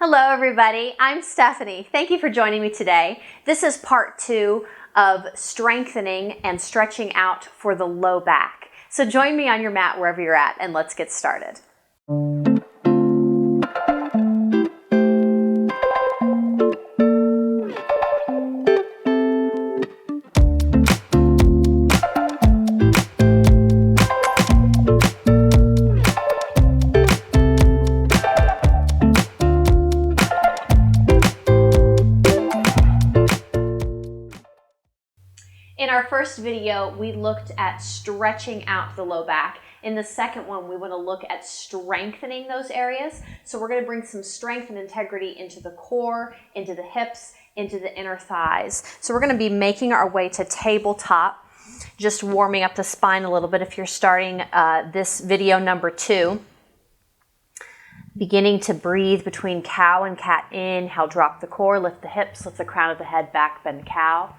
Hello everybody, I'm Stephanie. Thank you for joining me today. This is part 2 of strengthening and stretching out for the low back. So join me on your mat wherever you're at and let's get started. In our first video, we looked at stretching out the low back. In the second one, we want to look at strengthening those areas. So we're going to bring some strength and integrity into the core, into the hips, into the inner thighs. So we're going to be making our way to tabletop, just warming up the spine a little bit if you're starting this video number 2. Beginning to breathe between cow and cat. Inhale, drop the core, lift the hips, lift the crown of the head, back bend cow.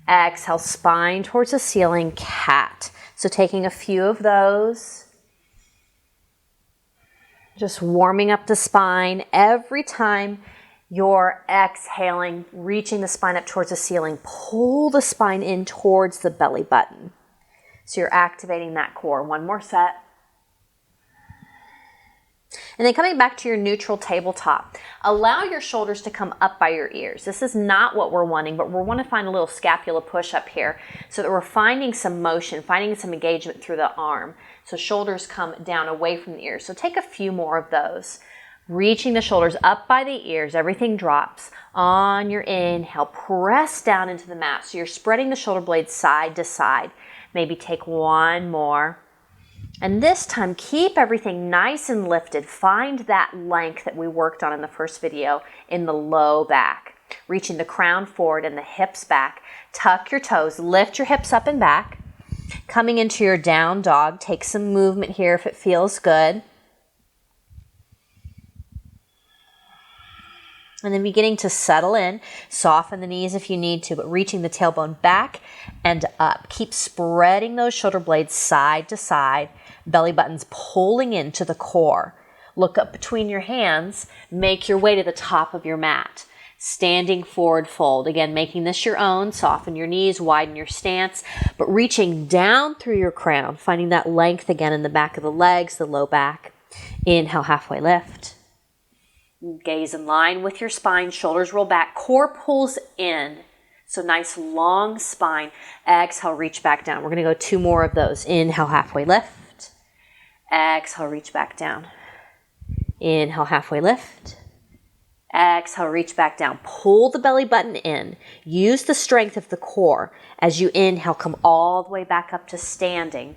Exhale, spine towards the ceiling, cat. So taking a few of those. Just warming up the spine. Every time you're exhaling, reaching the spine up towards the ceiling, pull the spine in towards the belly button. So you're activating that core. One more set. And then coming back to your neutral tabletop, allow your shoulders to come up by your ears. This is not what we're wanting, but we want to find a little scapula push up here so that we're finding some motion, finding some engagement through the arm. So shoulders come down away from the ears. So take a few more of those. Reaching the shoulders up by the ears, everything drops. On your inhale, press down into the mat. So you're spreading the shoulder blades side to side. Maybe take one more. And this time, keep everything nice and lifted. Find that length that we worked on in the first video in the low back. Reaching the crown forward and the hips back. Tuck your toes, lift your hips up and back. Coming into your down dog, take some movement here if it feels good. And then beginning to settle in, soften the knees if you need to, but reaching the tailbone back and up. Keep spreading those shoulder blades side to side, belly buttons pulling into the core. Look up between your hands, make your way to the top of your mat. Standing forward fold, again, making this your own, soften your knees, widen your stance, but reaching down through your crown, finding that length again in the back of the legs, the low back. Inhale, halfway lift. Gaze in line with your spine, shoulders roll back, core pulls in. So nice long spine. Exhale, reach back down. We're going to go 2 more of those. Inhale, halfway lift. Exhale, reach back down. Inhale, halfway lift. Exhale, reach back down. Pull the belly button in. Use the strength of the core. As you inhale, come all the way back up to standing.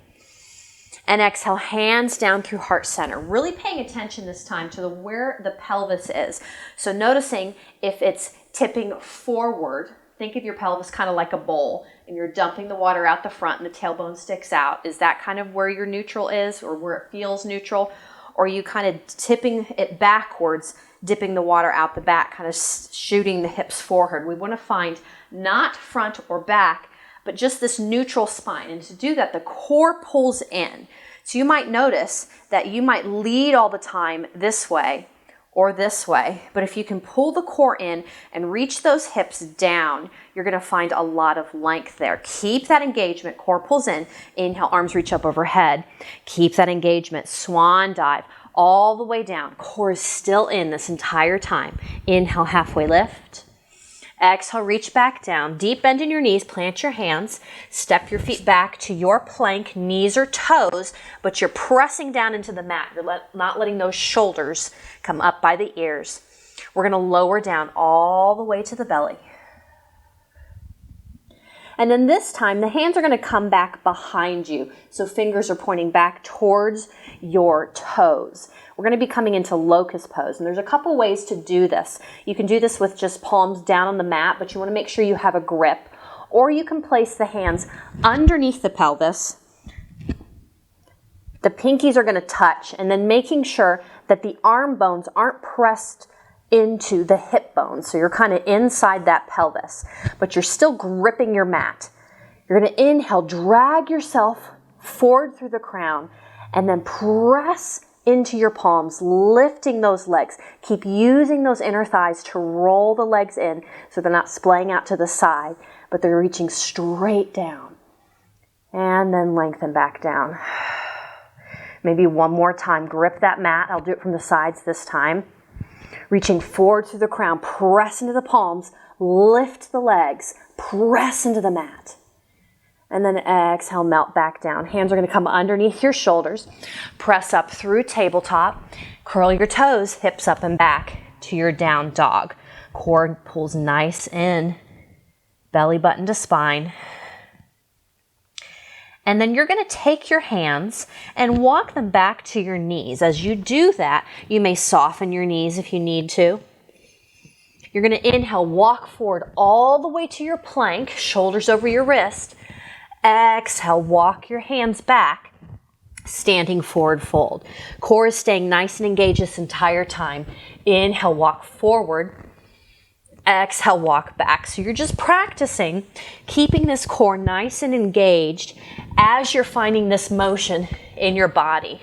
And exhale, hands down through heart center. Really paying attention this time to where the pelvis is. So noticing if it's tipping forward, think of your pelvis kind of like a bowl, and you're dumping the water out the front and the tailbone sticks out. Is that kind of where your neutral is, or where it feels neutral? Or are you kind of tipping it backwards, dipping the water out the back, kind of shooting the hips forward? We want to find not front or back, but just this neutral spine. And to do that, the core pulls in. So you might notice that you might lead all the time this way or this way, but if you can pull the core in and reach those hips down, you're going to find a lot of length there. Keep that engagement. Core pulls in. Inhale, arms reach up overhead. Keep that engagement. Swan dive all the way down. Core is still in this entire time. Inhale, halfway lift. Exhale, reach back down. Deep bend in your knees, plant your hands, step your feet back to your plank, knees or toes, but you're pressing down into the mat. You're not letting those shoulders come up by the ears. We're going to lower down all the way to the belly. And then this time, the hands are going to come back behind you. So fingers are pointing back towards your toes. We're going to be coming into Locust Pose. And there's a couple ways to do this. You can do this with just palms down on the mat, but you want to make sure you have a grip. Or you can place the hands underneath the pelvis. The pinkies are going to touch, and then making sure that the arm bones aren't pressed into the hip bones. So you're kind of inside that pelvis, but you're still gripping your mat. You're going to inhale, drag yourself forward through the crown, and then press into your palms, lifting those legs. Keep using those inner thighs to roll the legs in so they're not splaying out to the side, but they're reaching straight down. And then lengthen back down. Maybe one more time. Grip that mat. I'll do it from the sides this time. Reaching forward through the crown. Press into the palms. Lift the legs. Press into the mat. And then exhale, melt back down. Hands are going to come underneath your shoulders. Press up through tabletop. Curl your toes, hips up and back to your down dog. Core pulls nice in. Belly button to spine. And then you're going to take your hands and walk them back to your knees. As you do that, you may soften your knees if you need to. You're going to inhale, walk forward all the way to your plank, shoulders over your wrist. Exhale, walk your hands back, standing forward fold. Core is staying nice and engaged this entire time. Inhale, walk forward. Exhale, walk back. So you're just practicing keeping this core nice and engaged as you're finding this motion in your body.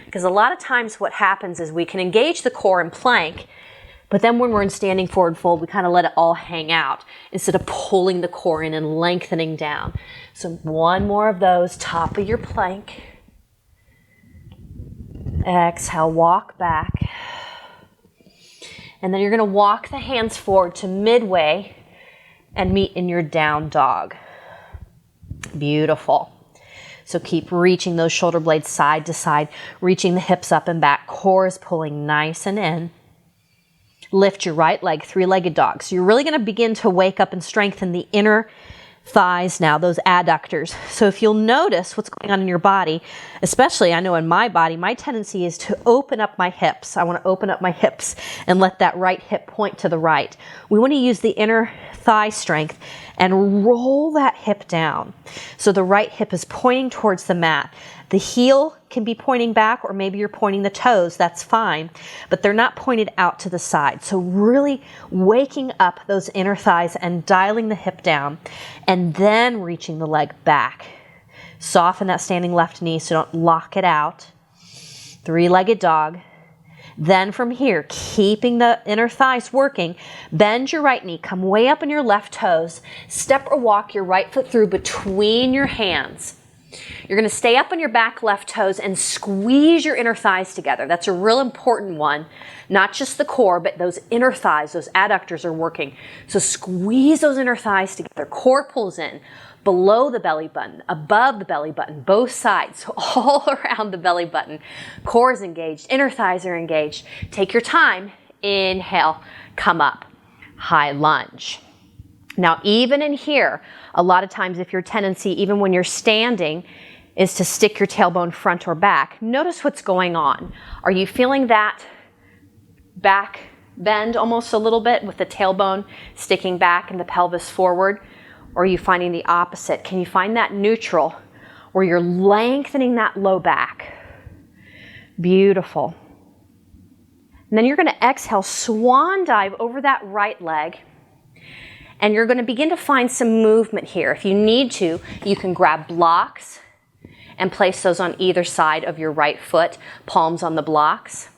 Because a lot of times what happens is we can engage the core in plank, but then when we're in standing forward fold, we kind of let it all hang out instead of pulling the core in and lengthening down. So one more of those, top of your plank. Exhale, walk back. And then you're going to walk the hands forward to midway and meet in your down dog. Beautiful. So keep reaching those shoulder blades side to side, reaching the hips up and back. Core is pulling nice and in. Lift your right leg, three-legged dog. So you're really going to begin to wake up and strengthen the inner thighs now, those adductors. So if you'll notice what's going on in your body, especially I know in my body, my tendency is to open up my hips. I want to open up my hips and let that right hip point to the right. We want to use the inner thigh strength and roll that hip down. So the right hip is pointing towards the mat. The heel can be pointing back, or maybe you're pointing the toes, that's fine, but they're not pointed out to the side. So really waking up those inner thighs and dialing the hip down, and then reaching the leg back. Soften that standing left knee so don't lock it out. Three-legged dog. Then from here, keeping the inner thighs working, bend your right knee, come way up on your left toes, step or walk your right foot through between your hands. You're going to stay up on your back left toes and squeeze your inner thighs together. That's a real important one. Not just the core, but those inner thighs, those adductors are working. So squeeze those inner thighs together. Core pulls in, below the belly button, above the belly button, both sides, so all around the belly button. Core is engaged, inner thighs are engaged. Take your time. Inhale, come up. High lunge. Now, even in here, a lot of times if your tendency, even when you're standing, is to stick your tailbone front or back, notice what's going on. Are you feeling that back bend almost a little bit with the tailbone sticking back and the pelvis forward? Or are you finding the opposite? Can you find that neutral where you're lengthening that low back? Beautiful. And then you're going to exhale, swan dive over that right leg. And you're going to begin to find some movement here. If you need to, you can grab blocks and place those on either side of your right foot, palms on the blocks.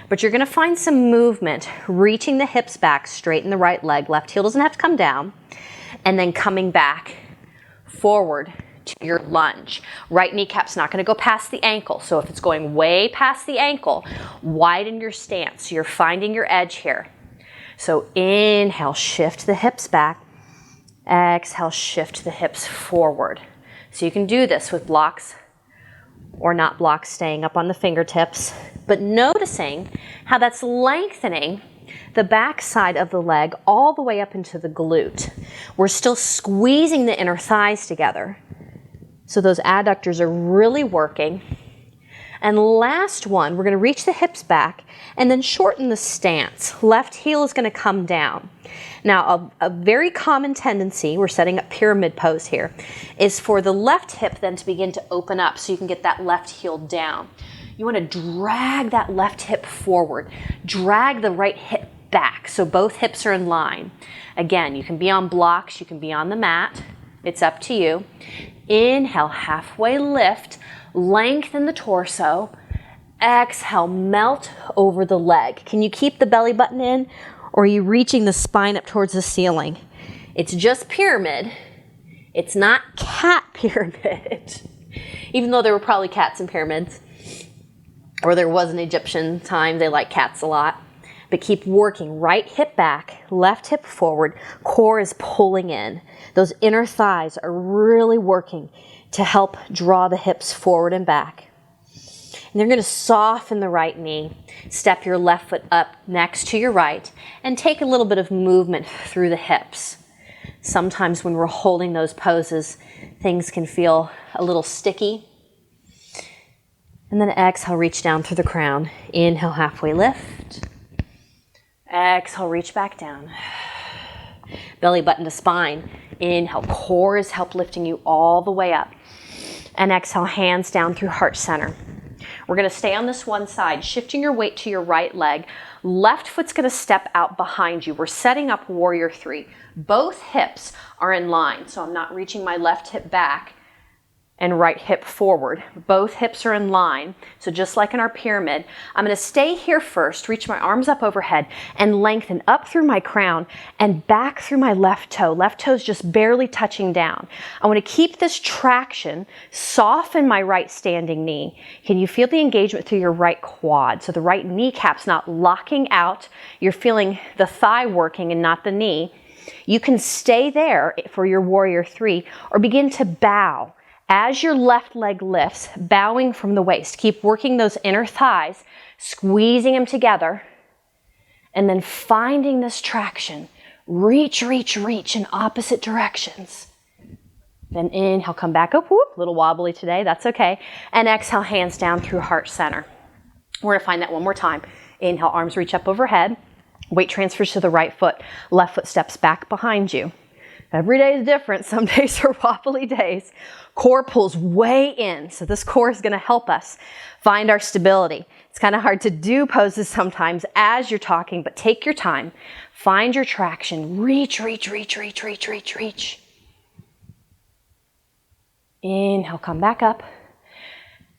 But you're going to find some movement, reaching the hips back, straighten the right leg. Left heel doesn't have to come down. And then coming back forward to your lunge. Right kneecap's not going to go past the ankle. So if it's going way past the ankle, widen your stance. So you're finding your edge here. So inhale, shift the hips back. Exhale, shift the hips forward. So you can do this with blocks or not blocks, staying up on the fingertips, but noticing how that's lengthening the back side of the leg all the way up into the glute. We're still squeezing the inner thighs together. So those adductors are really working. And last one, we're going to reach the hips back and then shorten the stance. Left heel is going to come down. Now, a very common tendency, we're setting up pyramid pose here, is for the left hip then to begin to open up so you can get that left heel down. You want to drag that left hip forward. Drag the right hip back so both hips are in line. Again, you can be on blocks, you can be on the mat. It's up to you. Inhale, halfway lift. Lengthen the torso. exhale, melt over the leg. Can you keep the belly button in, or are you reaching the spine up towards the ceiling? It's just pyramid. It's not cat pyramid. Even though there were probably cats in pyramids, or there was an Egyptian time, they liked cats a lot. But keep working. Right hip back, left hip forward, core is pulling in. Those inner thighs are really working to help draw the hips forward and back. And you're going to soften the right knee. Step your left foot up next to your right and take a little bit of movement through the hips. Sometimes when we're holding those poses, things can feel a little sticky. And then exhale, reach down through the crown. Inhale, halfway lift. Exhale, reach back down. Belly button to spine. Inhale, core is help lifting you all the way up. And exhale, hands down through heart center. We're going to stay on this one side, shifting your weight to your right leg. Left foot's going to step out behind you. We're setting up warrior three. Both hips are in line, so I'm not reaching my left hip back and right hip forward. Both hips are in line. So just like in our pyramid, I'm going to stay here first, reach my arms up overhead and lengthen up through my crown and back through my left toe. Left toe's just barely touching down. I want to keep this traction, soften my right standing knee. Can you feel the engagement through your right quad? So the right kneecap's not locking out. You're feeling the thigh working and not the knee. You can stay there for your warrior three or begin to bow. As your left leg lifts, bowing from the waist, keep working those inner thighs, squeezing them together, and then finding this traction. Reach, reach, reach in opposite directions. Then inhale, come back up, whoop, a little wobbly today, that's okay. And exhale, hands down through heart center. We're gonna find that one more time. Inhale, arms reach up overhead. Weight transfers to the right foot. Left foot steps back behind you. Every day is different. Some days are wobbly days. Core pulls way in. So this core is going to help us find our stability. It's kind of hard to do poses sometimes as you're talking, but take your time. Find your traction. Reach, reach, reach, reach, reach, reach, reach. Inhale, come back up.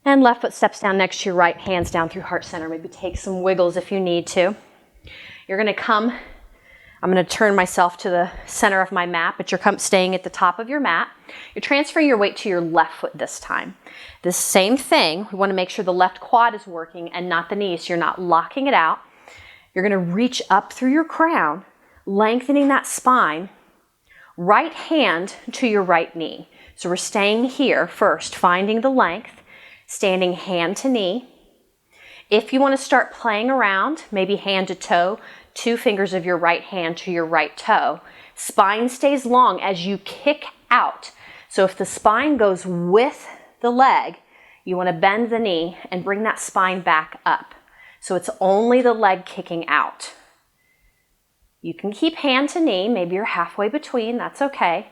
And left foot steps down next to your right, hands down through heart center. Maybe take some wiggles if you need to. You're going to come. I'm going to turn myself to the center of my mat, but you're staying at the top of your mat. You're transferring your weight to your left foot this time. This same thing, we want to make sure the left quad is working and not the knee, so you're not locking it out. You're going to reach up through your crown, lengthening that spine. Right hand to your right knee. So we're staying here first, finding the length, standing hand to knee. If you want to start playing around, maybe hand to toe, 2 fingers of your right hand to your right toe. Spine stays long as you kick out. So if the spine goes with the leg, you want to bend the knee and bring that spine back up. So it's only the leg kicking out. You can keep hand to knee, maybe you're halfway between, that's okay.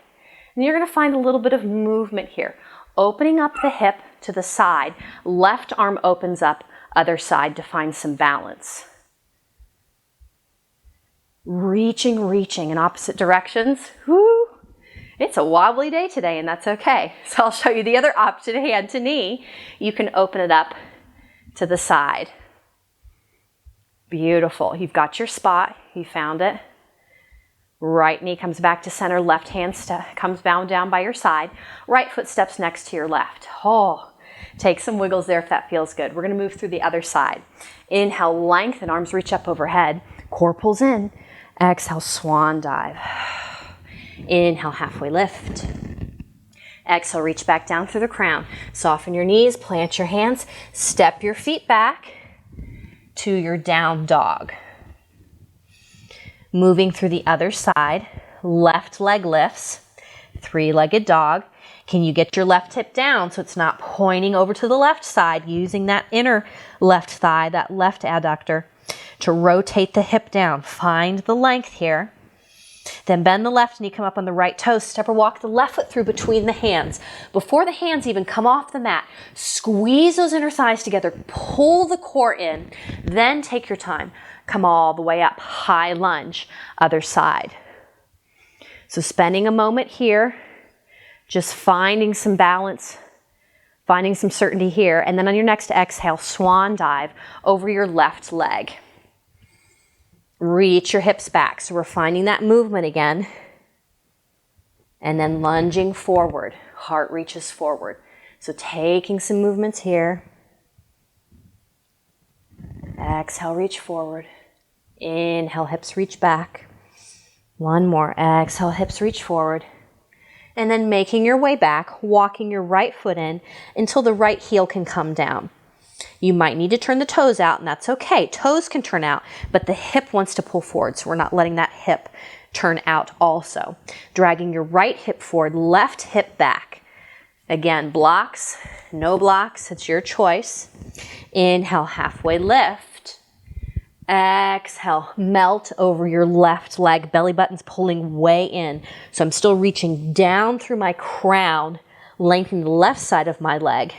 And you're going to find a little bit of movement here. Opening up the hip to the side, left arm opens up, other side to find some balance. Reaching, reaching in opposite directions. Woo! It's a wobbly day today, and that's okay. So I'll show you the other option, hand to knee. You can open it up to the side. Beautiful. You've got your spot. You found it. Right knee comes back to center. Left hand comes bound down by your side. Right foot steps next to your left. Oh, take some wiggles there if that feels good. We're going to move through the other side. Inhale, lengthen, arms reach up overhead. Core pulls in. Exhale, swan dive. Inhale, halfway lift. Exhale, reach back down through the crown. Soften your knees, plant your hands, step your feet back to your down dog. Moving through the other side, left leg lifts, 3-legged dog. Can you get your left hip down so it's not pointing over to the left side, using that inner left thigh, that left adductor, to rotate the hip down. Find the length here. Then bend the left knee, come up on the right toe, step or walk the left foot through between the hands. Before the hands even come off the mat, squeeze those inner thighs together, pull the core in, then take your time. Come all the way up, high lunge, other side. So spending a moment here, just finding some balance, Finding some certainty here. And then on your next exhale, swan dive over your left leg. Reach your hips back. So we're finding that movement again. And then lunging forward. Heart reaches forward. So taking some movements here. Exhale, reach forward. Inhale, hips reach back. One more. Exhale, hips reach forward. And then making your way back, walking your right foot in until the right heel can come down. You might need to turn the toes out, and that's okay. Toes can turn out, but the hip wants to pull forward, so we're not letting that hip turn out also. Dragging your right hip forward, left hip back. Again, blocks, no blocks, it's your choice. Inhale, halfway lift. Exhale, melt over your left leg. Belly button's pulling way in. So I'm still reaching down through my crown, lengthening the left side of my leg.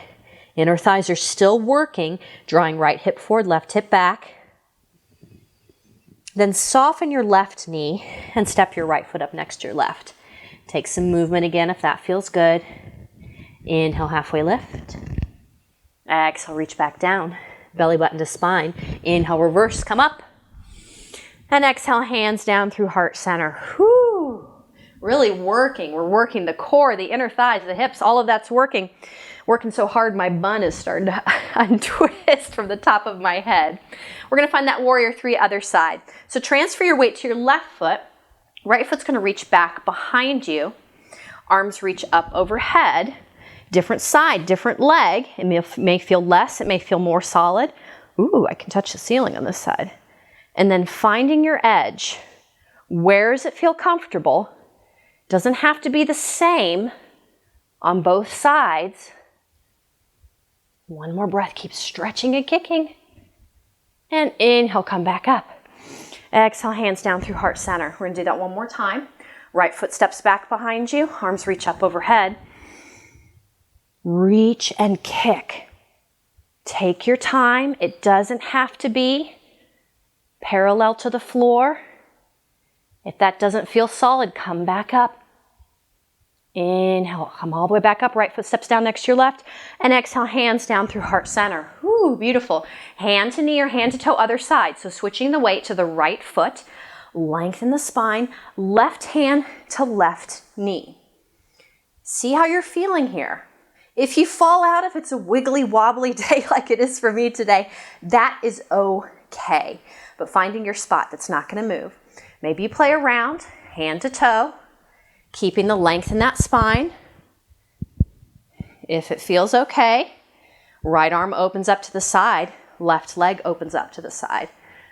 Inner thighs are still working, drawing right hip forward, left hip back. Then soften your left knee and step your right foot up next to your left. Take some movement again if that feels good. Inhale, halfway lift. Exhale, reach back down. Belly button to spine. Inhale, reverse, come up. And exhale, hands down through heart center. Whew. Really working. We're working the core, the inner thighs, the hips, all of that's working. Working so hard, my bun is starting to untwist from the top of my head. We're going to find that warrior three other side. So transfer your weight to your left foot. Right foot's going to reach back behind you. Arms reach up overhead. Different side, different leg. It may feel less, it may feel more solid. Ooh, I can touch the ceiling on this side. And then finding your edge. Where does it feel comfortable? Doesn't have to be the same on both sides. One more breath, keep stretching and kicking. And inhale, come back up. Exhale, hands down through heart center. We're gonna do that one more time. Right foot steps back behind you, arms reach up overhead. Reach and kick. Take your time. It doesn't have to be parallel to the floor. If that doesn't feel solid, come back up. Inhale, come all the way back up. Right foot steps down next to your left. And exhale, hands down through heart center. Ooh, beautiful. Hand to knee or hand to toe, other side. So switching the weight to the right foot. Lengthen the spine. Left hand to left knee. See how you're feeling here. If you fall out, if it's a wiggly wobbly day like it is for me today, that is okay. But finding your spot that's not going to move. Maybe you play around, hand to toe, keeping the length in that spine. If it feels okay, right arm opens up to the side, left leg opens up to the side.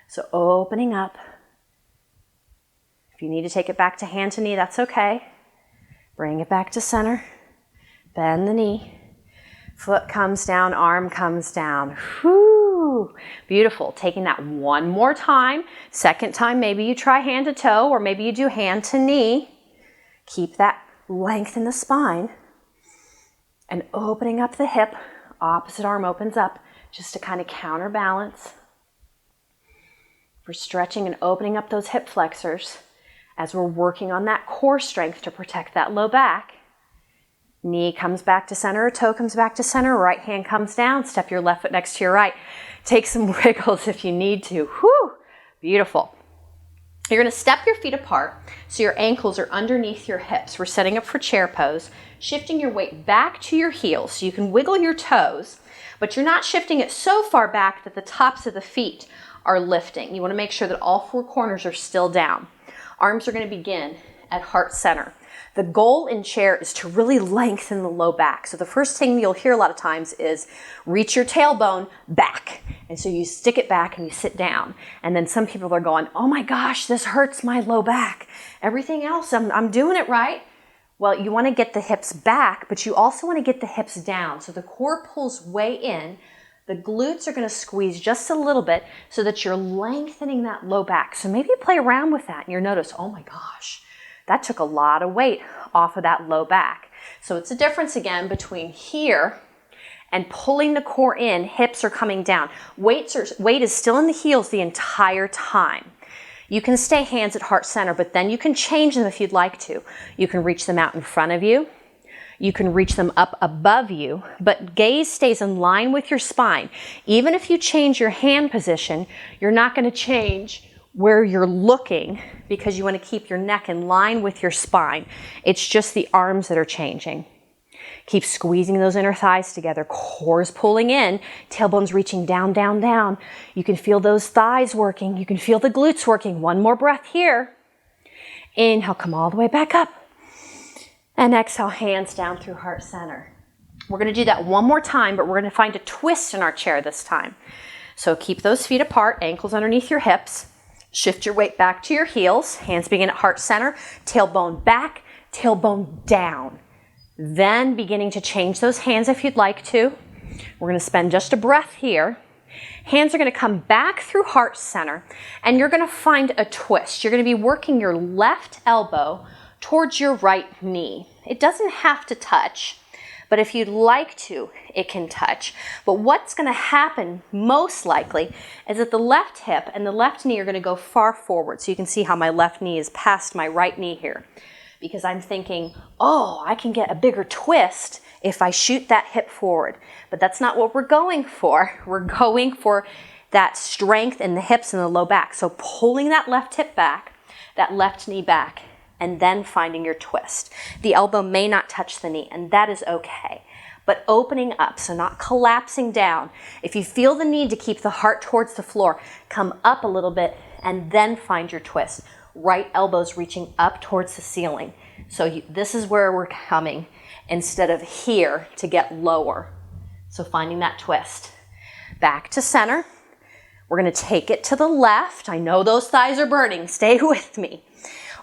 So opening up. If you need to take it back to hand to knee, that's okay. Bring it back to center. Bend the knee. Foot comes down, arm comes down. Whew. Beautiful. Taking that one more time. Second time, maybe you try hand to toe, or maybe you do hand to knee. Keep that length in the spine. And opening up the hip. Opposite arm opens up just to kind of counterbalance. We're stretching and opening up those hip flexors as we're working on that core strength to protect that low back. Knee comes back to center, toe comes back to center, right hand comes down, step your left foot next to your right. Take some wiggles if you need to. Whew, beautiful. You're gonna step your feet apart so your ankles are underneath your hips. We're setting up for chair pose, shifting your weight back to your heels so you can wiggle your toes, but you're not shifting it so far back that the tops of the feet are lifting. You wanna make sure that all four corners are still down. Arms are gonna begin at heart center. The goal in chair is to really lengthen the low back. So the first thing you'll hear a lot of times is reach your tailbone back. And so you stick it back and you sit down. And then some people are going, oh my gosh, this hurts my low back. Everything else, I'm doing it right. Well, you want to get the hips back, but you also want to get the hips down. So the core pulls way in. The glutes are going to squeeze just a little bit so that you're lengthening that low back. So maybe you play around with that and you'll notice, oh my gosh, that took a lot of weight off of that low back. So it's a difference again between here and pulling the core in, hips are coming down. Weight is still in the heels the entire time. You can stay hands at heart center, but then you can change them if you'd like to. You can reach them out in front of you. You can reach them up above you, but gaze stays in line with your spine. Even if you change your hand position, you're not going to change where you're looking because you want to keep your neck in line with your spine. It's just the arms that are changing. Keep squeezing those inner thighs together, core's pulling in, tailbone's reaching down, down, down. You can feel those thighs working. You can feel the glutes working. One more breath here. Inhale, come all the way back up. And exhale, hands down through heart center. We're going to do that one more time, but we're going to find a twist in our chair this time. So keep those feet apart, ankles underneath your hips. Shift your weight back to your heels. Hands begin at heart center. Tailbone back, tailbone down. Then beginning to change those hands if you'd like to. We're going to spend just a breath here. Hands are going to come back through heart center, and you're going to find a twist. You're going to be working your left elbow towards your right knee. It doesn't have to touch, but if you'd like to, it can touch. But what's going to happen most likely is that the left hip and the left knee are going to go far forward. So you can see how my left knee is past my right knee here, because I'm thinking, oh, I can get a bigger twist if I shoot that hip forward. But that's not what we're going for. We're going for that strength in the hips and the low back. So pulling that left hip back, that left knee back, and then finding your twist. The elbow may not touch the knee, and that is okay. But opening up, so not collapsing down. If you feel the need to keep the heart towards the floor, come up a little bit and then find your twist. Right elbow's reaching up towards the ceiling. So this is where we're coming instead of here to get lower. So finding that twist. Back to center. We're going to take it to the left. I know those thighs are burning. Stay with me.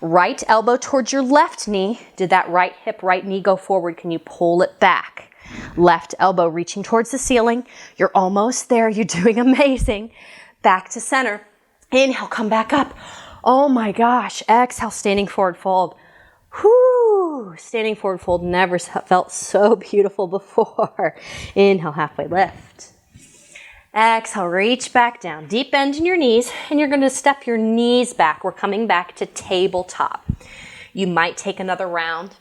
Right elbow towards your left knee. Did that right hip, right knee go forward? Can you pull it back? Left elbow reaching towards the ceiling. You're almost there. You're doing amazing. Back to center. Inhale, come back up. Oh my gosh. Exhale, standing forward fold. Whoo! Standing forward fold never felt so beautiful before. Inhale, halfway lift. Exhale, reach back down. Deep bend in your knees, and you're going to step your knees back. We're coming back to tabletop. You might take another round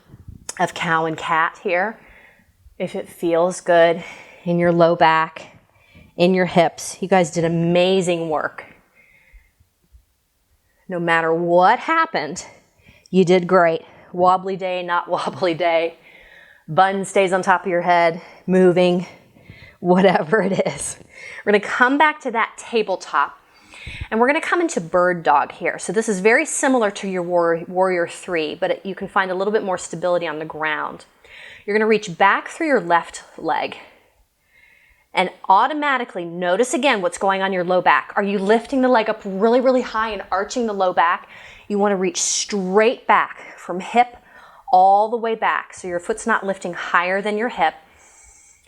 of cow and cat here if it feels good in your low back, in your hips. You guys did amazing work. No matter what happened, you did great. Wobbly day, not wobbly day. Bun stays on top of your head, moving, whatever it is. We're going to come back to that tabletop, and we're going to come into bird dog here. So this is very similar to your warrior 3, but you can find a little bit more stability on the ground. You're going to reach back through your left leg, and automatically notice again what's going on your low back. Are you lifting the leg up really, really high and arching the low back? You want to reach straight back from hip all the way back. So your foot's not lifting higher than your hip.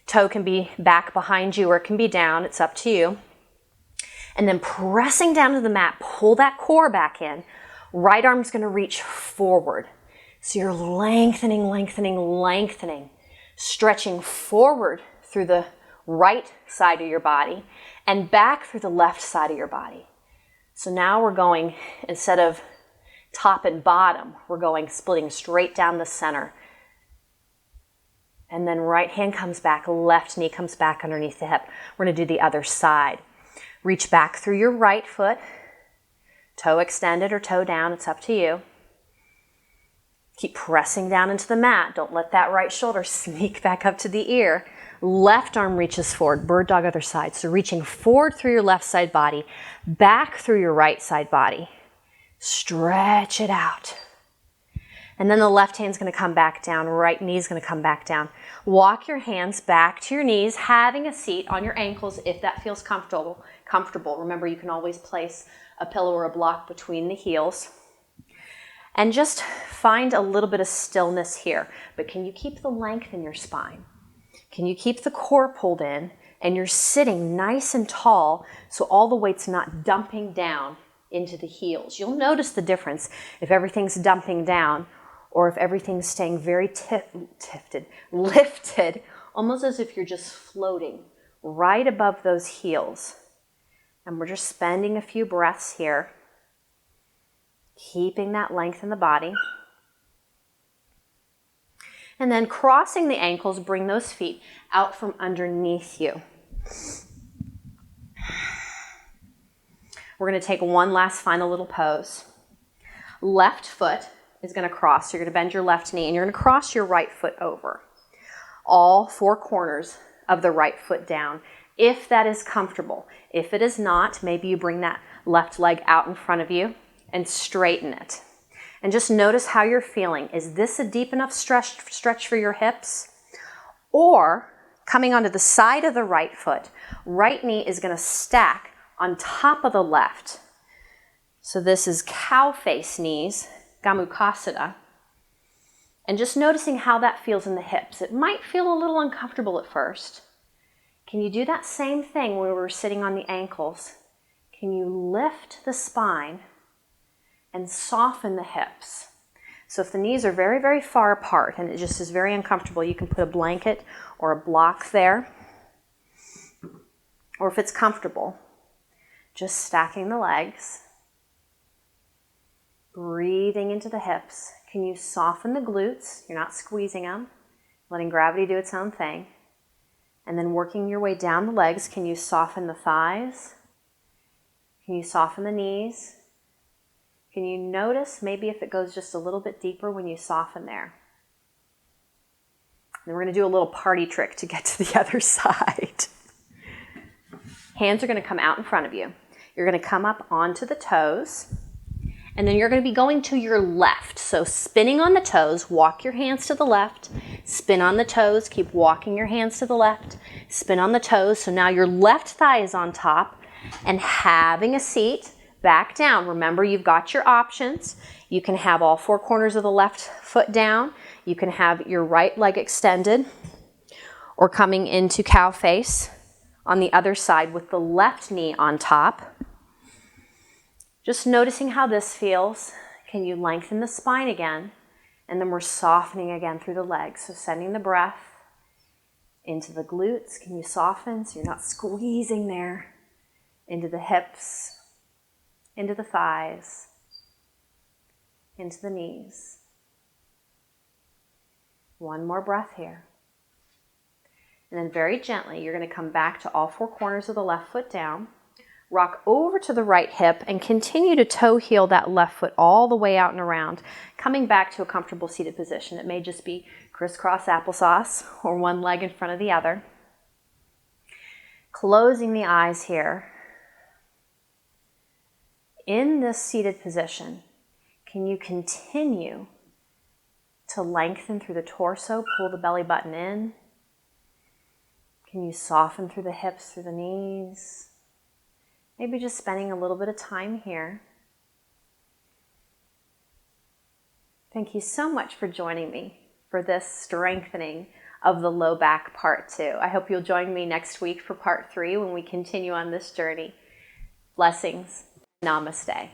Toe can be back behind you or it can be down. It's up to you. And then pressing down to the mat, pull that core back in. Right arm's going to reach forward. So you're lengthening, lengthening, lengthening. Stretching forward through the right side of your body and back through the left side of your body. So now we're going, instead of top and bottom, we're going splitting straight down the center. And then right hand comes back, left knee comes back underneath the hip. We're going to do the other side. Reach back through your right foot, toe extended or toe down, it's up to you. Keep pressing down into the mat. Don't let that right shoulder sneak back up to the ear. Left arm reaches forward, bird dog other side. So reaching forward through your left side body, back through your right side body. Stretch it out. And then the left hand's going to come back down, right knee's going to come back down. Walk your hands back to your knees, having a seat on your ankles if that feels comfortable. Remember, you can always place a pillow or a block between the heels. And just find a little bit of stillness here. But can you keep the length in your spine? Can you keep the core pulled in and you're sitting nice and tall so all the weight's not dumping down into the heels? You'll notice the difference if everything's dumping down or if everything's staying very lifted, almost as if you're just floating right above those heels. And we're just spending a few breaths here, keeping that length in the body. And then crossing the ankles, bring those feet out from underneath you. We're going to take one last final little pose. Left foot is going to cross. You're going to bend your left knee and you're going to cross your right foot over. All four corners of the right foot down, if that is comfortable. If it is not, maybe you bring that left leg out in front of you and straighten it. And just notice how you're feeling. Is this a deep enough stretch for your hips? Or coming onto the side of the right foot, right knee is going to stack on top of the left. So this is cow face knees, Gomukhasana. And just noticing how that feels in the hips. It might feel a little uncomfortable at first. Can you do that same thing when we were sitting on the ankles? Can you lift the spine and soften the hips? So if the knees are very, very far apart and it just is very uncomfortable, you can put a blanket or a block there. Or if it's comfortable, just stacking the legs, breathing into the hips. Can you soften the glutes? You're not squeezing them, letting gravity do its own thing. And then working your way down the legs, can you soften the thighs? Can you soften the knees? Can you notice maybe if it goes just a little bit deeper when you soften there? Then we're going to do a little party trick to get to the other side. Hands are going to come out in front of you. You're going to come up onto the toes. And then you're going to be going to your left. So spinning on the toes, walk your hands to the left. Spin on the toes, keep walking your hands to the left. Spin on the toes. So now your left thigh is on top. And having a seat, back down. Remember, you've got your options. You can have all four corners of the left foot down. You can have your right leg extended or coming into cow face on the other side with the left knee on top. Just noticing how this feels. Can you lengthen the spine again? And then we're softening again through the legs. So sending the breath into the glutes. Can you soften so you're not squeezing there? Into the hips, into the thighs, into the knees. One more breath here. And then very gently, you're going to come back to all four corners of the left foot down. Rock over to the right hip and continue to toe heel that left foot all the way out and around, coming back to a comfortable seated position. It may just be crisscross applesauce or one leg in front of the other. Closing the eyes here. In this seated position, can you continue to lengthen through the torso, pull the belly button in? Can you soften through the hips, through the knees? Maybe just spending a little bit of time here. Thank you so much for joining me for this strengthening of the low back part 2. I hope you'll join me next week for part 3 when we continue on this journey. Blessings. Namaste.